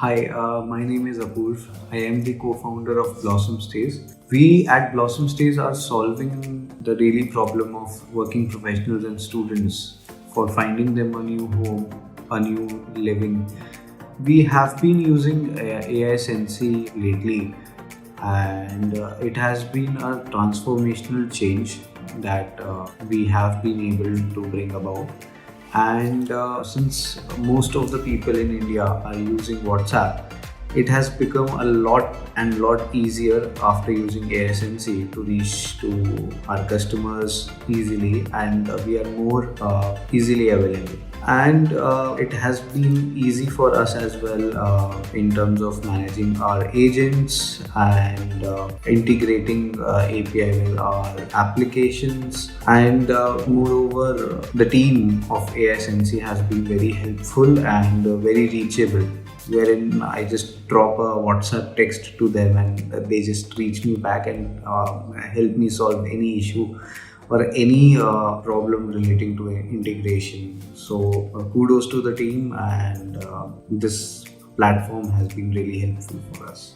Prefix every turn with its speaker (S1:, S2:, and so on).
S1: Hi, my name is Apurv. I am the co-founder of Stayz. We at Stayz are solving the daily problem of working professionals and students for finding them a new home, a new living. We have been using AiSensy lately, and it has been a transformational change that we have been able to bring about. And since most of the people in India are using WhatsApp, it has become a lot easier after using AiSensy to reach to our customers easily, and we are more easily available. And it has been easy for us as well in terms of managing our agents and integrating API with our applications. And moreover, the team of AiSensy has been very helpful and very reachable, wherein I just drop a WhatsApp text to them and they just reach me back and help me solve any issue or any problem relating to integration. So kudos to the team, and this platform has been really helpful for us.